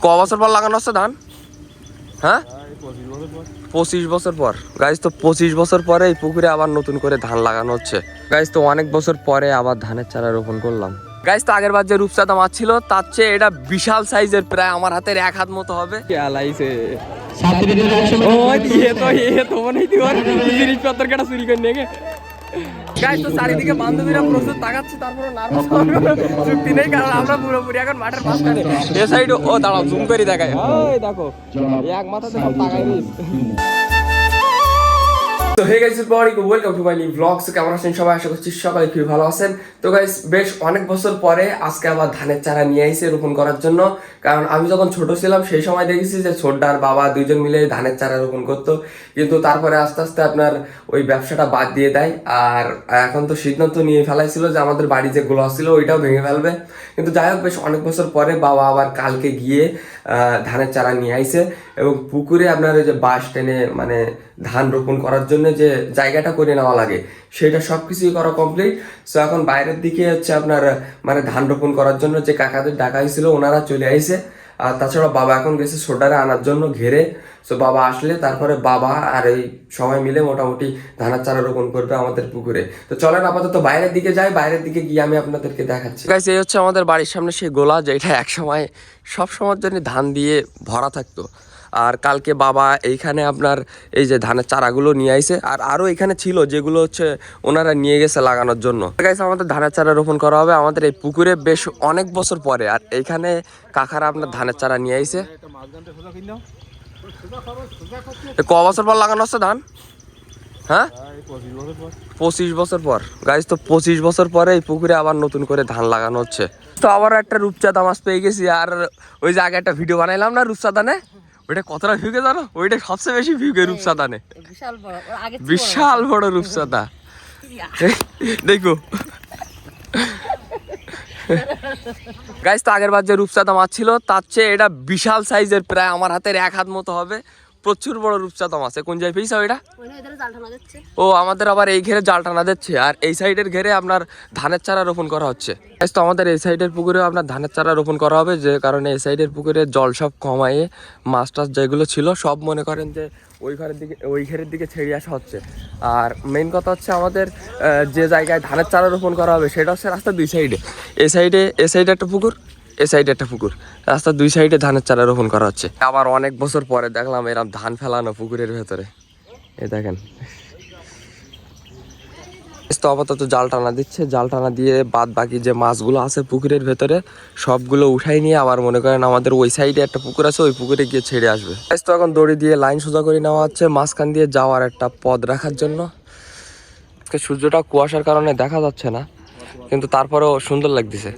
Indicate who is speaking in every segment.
Speaker 1: ক বছর পর লাগানো হচ্ছে ধান? হ্যাঁ 25 বছর পর। গাইজ তো 25 বছর পরে এই পুকুরে আবার নতুন করে ধান লাগানো হচ্ছে। গাইজ তো অনেক বছর পরে আবার ধানের চারা রোপণ করলাম। গাইজ তো আগের বার যে রূপচাঁদা মাছ ছিল তার চেয়ে এটা বিশাল সাইজের, প্রায় আমার হাতের 1 হাত মতো হবে। গাইজ তো চারিদিকে বান্ধবীরা প্রচুর তাকাচ্ছে, তারপরে নার্ভাস চুক্তি নেই, কারণ আমরা পুরোপুরি এখন মাঠের মাঝখানে। এ সাইড ও দাঁড়াও, জুম করে দেখায়। ওই দেখো এক মাথাতে সব তাকাই দিস। তো hey guys, good morning, welcome to my new blog. So কেমন আছেন সবাই? আশা করছি সকালে খুবই ভালো আছেন। তো গাইস বেশ অনেক বছর পরে আজকে আবার ধানের চারা নিয়ে আইছে রোপণ করার জন্য। কারণ আমি যখন ছোট ছিলাম সেই সময় দেখেছি যে ছোটদার বাবা দুইজন মিলে ধানের চারা রোপণ করতো, কিন্তু তারপরে আস্তে আস্তে আপনার ওই ব্যবসাটা বাদ দিয়ে দেয়। আর এখন তো সিদ্ধান্ত নিয়ে ফেলাইছিল যে আমাদের বাড়ি যে গোলা ছিল ওইটাও ভেঙে ফেলবে। কিন্তু যাই হোক, বেশ অনেক বছর পরে বাবা আবার কালকে গিয়ে ধানের চারা নিয়ে আইছে এবং পুকুরে আপনার ওই যে বাঁশ টেনে মানে ধান রোপণ করার জন্য যে জায়গাটা করে নেওয়া লাগে সেটা সবকিছুই করা কমপ্লিট। সো এখন বাইরের দিকে হচ্ছে আপনার মানে ধান রোপণ করার জন্য যে কাকাদের ডাকা হয়েছিল ওনারা চলে আইছে। আর তাছাড়া বাবা এখন গেছে সোডারে আনার জন্য ঘেরে। সো বাবা আসলে তারপরে বাবা আর এই সবাই মিলে মোটামুটি ধানের চারা রোপণ করবে আমাদের পুকুরে। তো চলেন আপাতত বাইরের দিকে যাই, বাইরের দিকে গিয়ে আমি আপনাদেরকে দেখাচ্ছি। গাইস এই হচ্ছে আমাদের বাড়ির সামনে সেই গোলা, যেটা একসময় সব সময়ের জন্য ধান দিয়ে ভরা থাকতো। আর কালকে বাবা এইখানে আপনার এই যে ধানের চারাগুলো নিয়ে আইছে, আর আরও এখানে ছিল যেগুলো হচ্ছে ওনারা নিয়ে গেছে লাগানোর জন্য। গাইস আমাদের ধানের চারা রোপণ করা হবে আমাদের এই পুকুরে বেশ অনেক বছর পরে। আর এইখানে কাকারা আপনার ধানের চারা নিয়ে আইছে। ক বছর পর লাগানো হচ্ছে ধান? হ্যাঁ 25 বছর পর। গাইস তো 25 বছর পরে এই পুকুরে আবার নতুন করে ধান লাগানো হচ্ছে। তো আবার একটা রূপচাঁদা মাছ পেয়ে গেছি। আর ওই যে আগে একটা ভিডিও বানাইলাম না রূপচাঁদানে, ওইটা কতটা ভিউকে জানো? ওইটা সবচেয়ে বেশি ভিউকে রূপচাঁদানে, বিশাল বড় রূপচাঁদা। দেখো গাইস তো আগের বার যে রূপচাঁদা মাছ ছিল তার চেয়ে এটা বিশাল সাইজের, প্রায় আমার হাতের 1 হাত মতো হবে। প্রচুর বড় রূপচাঁদা মাছ। কোন জায়গায় পেয়েছে ওইটা? ও আমাদের আবার এই ঘেরে জাল টানা দিচ্ছে, আর এই সাইডের ঘেরে আপনার ধানের চারা রোপণ করা হচ্ছে। তো আমাদের এই সাইডের পুকুরে আপনার ধানের চারা রোপণ করা হবে, যে কারণে এই সাইডের পুকুরে জল সব কমায়ে মাছ টাছ যেগুলো ছিল সব মনে করেন যে ওই ঘেরের দিকে ছেড়ে আসা হচ্ছে। আর মেইন কথা হচ্ছে আমাদের যে জায়গায় ধানের চারা রোপণ করা হবে সেটা হচ্ছে রাস্তার দুই সাইডে। এ সাইডে একটা পুকুর, এ সাইডে একটা পুকুর, রাস্তার দুই সাইডে ধানের চারা রোপণ করা হচ্ছে। আবার অনেক বছর পরে দেখলাম এরকম ধান ফেলানো পুকুরের ভেতরে। এই দেখেন তো আপাতত জাল টানা দিচ্ছে, জাল টানা দিয়ে বাদ বাকি যে মাছগুলো আছে পুকুরের ভেতরে সবগুলো উঠাই নিয়ে আবার মনে করেন আমাদের ওই সাইডে একটা পুকুর আছে ওই পুকুরে গিয়ে ছেড়ে আসবে। তো এখন দড়ি দিয়ে লাইন সোজা করে নেওয়া হচ্ছে মাঝখান দিয়ে যাওয়ার একটা পথ রাখার জন্য। সূর্যটা কুয়াশার কারণে দেখা যাচ্ছে না, কিন্তু তারপরেও সুন্দর লাগতেছে।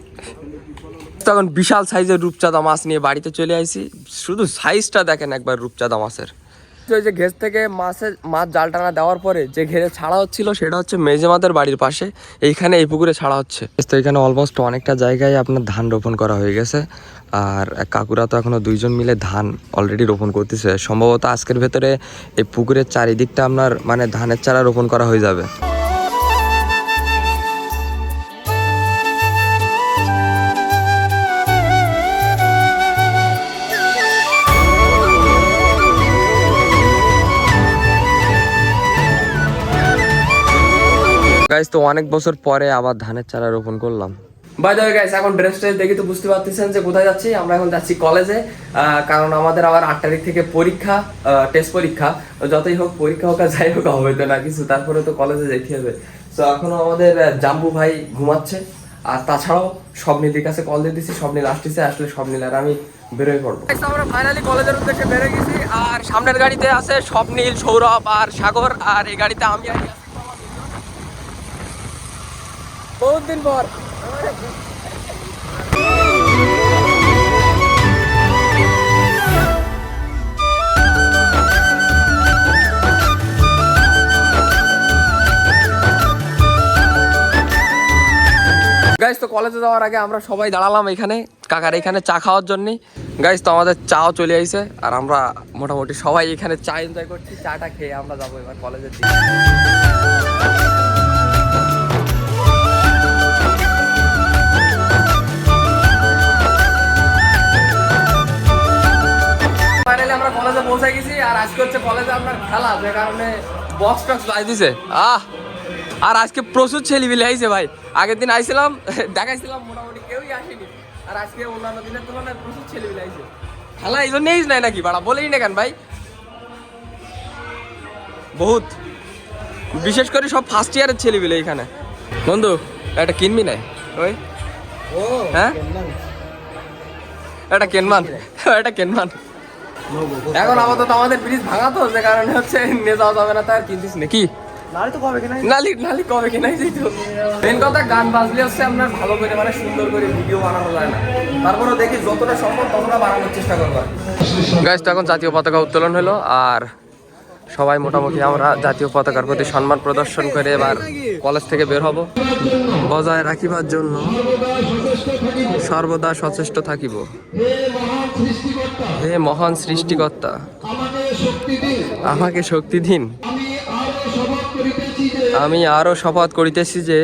Speaker 1: তখন বিশাল সাইজের রূপচাঁদা মাছ নিয়ে বাড়িতে চলে আইছি। শুধু সাইজটা দেখেন একবার রূপচাঁদা মাছের। ওই যে ঘের থেকে মাছ জাল টানা দেওয়ার পরে যে ঘেরে ছাড়া হচ্ছিল সেটা হচ্ছে মেজেমাদের বাড়ির পাশে, এইখানে এই পুকুরে ছাড়া হচ্ছে। তো এখানে অলমোস্ট অনেকটা জায়গায় আপনার ধান রোপণ করা হয়ে গেছে। আর কাকুরা তো এখনো দুইজন মিলে ধান অলরেডি রোপণ করতেছে। সম্ভবত আজকের ভেতরে এই পুকুরের চারিদিকটা আপনার মানে ধানের চারা রোপণ করা হয়ে যাবে। গাইস তো অনেক বছর পরে আবার ধানের চারা রোপণ করলাম। বাই দ্য ওয়ে গাইস, এখন ড্রেসটা দেখে তো বুঝতে পারতেছেন যে কোথায় যাচ্ছি। আমরা এখন যাচ্ছি কলেজে, কারণ আমাদের আবার 8 তারিখ থেকে পরীক্ষা, টেস্ট পরীক্ষা। যতই হোক পরীক্ষা হোক আর যাই হোক হবে তো না কিছু, তারপরে তো কলেজে যেতে হবে। তো এখনো আমাদের জাম্বু ভাই ঘুমাচ্ছে, আর তাছাড়াও স্বপ্নীলের কাছে কল দিয়ে দিচ্ছি। স্বপ্নীল আসতেছে, আসলে স্বপ্নীল আর আমি বেরোয় পড়বো। আমরা ফাইনালি কলেজের উদ্দেশ্যে বেরোয় গেছি। আর সামনের গাড়িতে আছে স্বপ্নীল, সৌরভ আর সাগর, আর এই গাড়িতে আমি আছি বহুত দিন পর। গাইস তো কলেজে যাওয়ার আগে আমরা সবাই দাঁড়ালাম এখানে কাকার এখানে চা খাওয়ার জন্য। গাইস তো আমাদের চাও চলে আইছে, আর আমরা মোটামুটি সবাই এখানে চা এনজয় করছি। চাটা খেয়ে আমরা যাবো এবার কলেজের দিকে। আমরা কলেজে পৌঁছে গেছি আর আজকে হচ্ছে কলেজে আপনার খেলা, যে কারণে বক্স টক্স বাজ দিছে। আর আজকে প্রচুর ছেলেপিলে আইছে ভাই। আগের দিন আইছিলাম দেখাইছিলাম মোটামুটি কেউই আসেনি, আর আজকে অন্যান্য দিনের তুলনায় প্রচুর ছেলেপিলে আইছে। খেলা এই জন্যই নাই নাকি বাড়া, বলেই না কেন ভাই। বহুত বিশেষ করে সব ফার্স্ট ইয়ারের ছেলেপিলে এখানে। বন্ধু এটা কিনবি নাই ওই? হ্যাঁ এটা কেনমান, এটা কেনমান। এখন আপাতত আমাদের ব্রিজ ভাঙা তো, যে কারণে হচ্ছে নিয়ে যাওয়া যাবে না, তার কিনতিস নাকি? নালি কবে কিনাই যেত। মেন কথা গান বাজলে হচ্ছে আপনার ভালো করে মানে সুন্দর করে ভিডিও বানানো যায় না, তারপরে দেখি যতটা সম্ভব ততটা বানানোর চেষ্টা করবো। গাইস তো এখন জাতীয় পতাকা উত্তোলন হলো, আর সবাই মোটামুটি আমরা জাতীয় পতাকার প্রতি সম্মান প্রদর্শন করে এবার কলেজ থেকে বের হব। বজায় রাখিবার জন্য সর্বদা সচেষ্ট থাকিব। হে মহান সৃষ্টিকর্তা, আমাকে শক্তি দিন। আমি আরো শপথ করিতেছি যে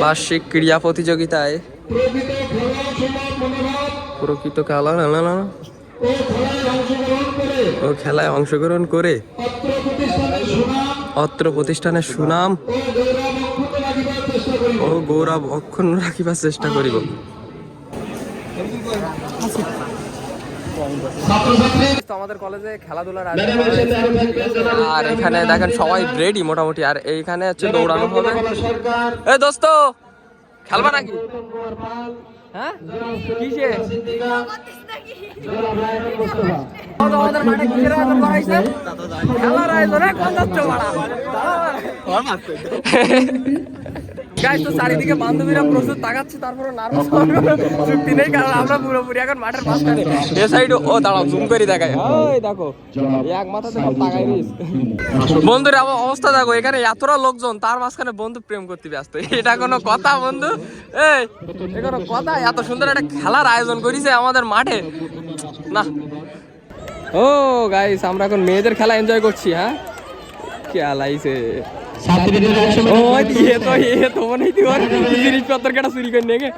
Speaker 1: বার্ষিক ক্রীড়া প্রতিযোগিতায় প্রকৃত ও খেলায় অংশগ্রহণ করে অত্র প্রতিষ্ঠানের সুনাম ও গৌরব অক্ষুণ্ণ রাখিবার চেষ্টা করিব। আমাদের কলেজে খেলাধুলার আর এখানে দেখেন সবাই রেডি মোটামুটি, আর এইখানে হচ্ছে দৌড়ানো হবে। এই দোস্ত খেলবা নাকি? হ্যাঁ কিসে? আমাদের মাঠে কিসের আয়োজন করা হয়েছে? খেলার আয়োজনে কোন যাচ্ছ মারা? গাইস তো চারিদিকে বান্ধবীরা প্রচুর তাকাচ্ছে, তারপরে নার্ভাস চুক্তি নেই, কারণ আমরা পুরোপুরি এখন মাঠের মাঝখানে। এ সাইড ও দাঁড়াও জুম করে দেখাই, ওই দেখো এক মাথাতে সব তাকাই দিস। বন্ধুর আমার অবস্থা দেখো, এখানে এতটা লোকজন, তার মাঝখানে বন্ধু প্রেম করতে ব্যস্ত। এটা কোনো কথা বন্ধু? এই কোনো কথা? এত সুন্দর একটা খেলার আয়োজন করেছে আমাদের মাঠে না। ও গাইস আমরা এখন মেয়েদের খেলা এনজয় করছি। হ্যাঁ খেলাইছে জিনিসপত্র কেটা চুরি করে নিয়ে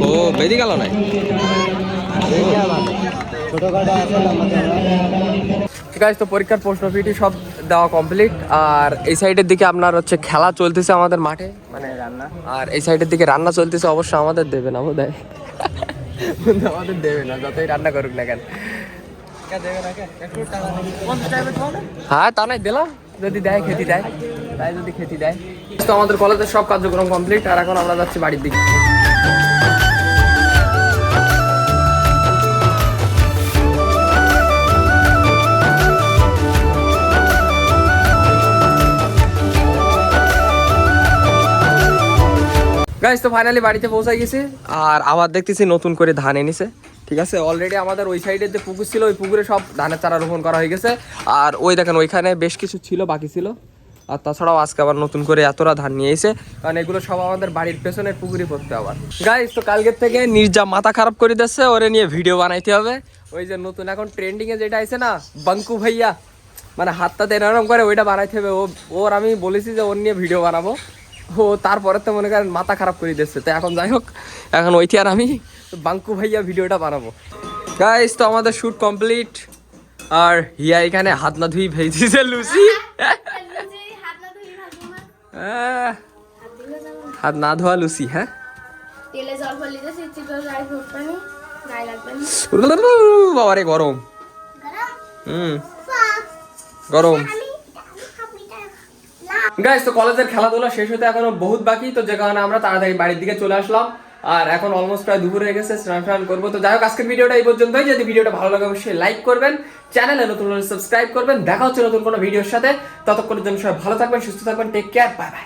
Speaker 1: ও বেদি গেল নাই। গাইস তো পরীক্ষার প্রশ্ন ফিটি সব দেওয়া কমপ্লিট, আর এই সাইডের দিকে আপনার হচ্ছে খেলা চলতেছে আমাদের মাঠে, মানে রান্না, আর এই সাইডের দিকে রান্না চলতেছে। অবশ্য আমাদের দেবে না বোধ হয়, আমাদের দেবে না যতই রান্না করুক না কেন। হ্যাঁ তা নাই দিলাম, যদি দেয় খেতে দেয়, তাই যদি খেতে দেয়। তো আমাদের কলেজের সব কার্যক্রম কমপ্লিট, আর এখন আমরা যাচ্ছি বাড়ির দিকে। গাইস তো ফাইনালি বাড়িতে পৌঁছে গেছি, আর আবার দেখতেছি নতুন করে ধান এনেছে। ঠিক আছে, অলরেডি আমাদের ওই সাইডের যে পুকুর ছিল ওই পুকুরে সব ধানের চারা রোপণ করা হয়ে গেছে, আর ওই দেখেন ওইখানে বেশ কিছু ছিল বাকি ছিল, আর তাছাড়াও আজকে আবার নতুন করে এতটা ধান নিয়ে এসে, কারণ এগুলো সব আমাদের বাড়ির পেছনের পুকুরে পড়তে আবার। গাইস তো কালকের থেকে নির্জা মাথা খারাপ করে দিচ্ছে, ওরে নিয়ে ভিডিও বানাইতে হবে। ওই যে নতুন এখন ট্রেন্ডিং এ যেটা আছে না বাঙ্কু ভাইয়া, মানে হাতটাতে এরকম করে ওইটা বানাইতে হবে। ওর আমি বলেছি যে ওর নিয়ে ভিডিও বানাবো, ও তারপরে তো মনে করেন মাথা খারাপ করে দিচ্ছে। তো এখন যাই হোক, এখন ওইটি আর আমি বাঙ্কু ভাইয়া ভিডিওটা বানাবো। গাইস তো আমাদের শুট কমপ্লিট, আর হিয়া এখানে হাত না ধুই ভেজেছে লুচি। হাত না ধোয়া লুচি। হ্যাঁ বাবারে গরম, গরম। গাইস তো কলেজের খেলাধুলা শেষ হতে এখনো বহুত বাকি, তো যে কারণে আমরা তাড়াতাড়ি বাড়ির দিকে চলে আসলাম, আর এখন অলমোস্ট প্রায় দুপুর হয়ে গেছে, স্নান করবো। তো যাই হোক আজকের ভিডিওটা এই পর্যন্তই। যদি ভিডিওটা ভালো লাগে অবশ্যই লাইক করবেন, চ্যানেলে নতুন হলে সাবস্ক্রাইব করবেন। দেখা হচ্ছে নতুন কোনো ভিডিওর সাথে, ততক্ষণের জন্য সবাই ভালো থাকবেন, সুস্থ থাকবেন, টেক কেয়ার, বাই বাই।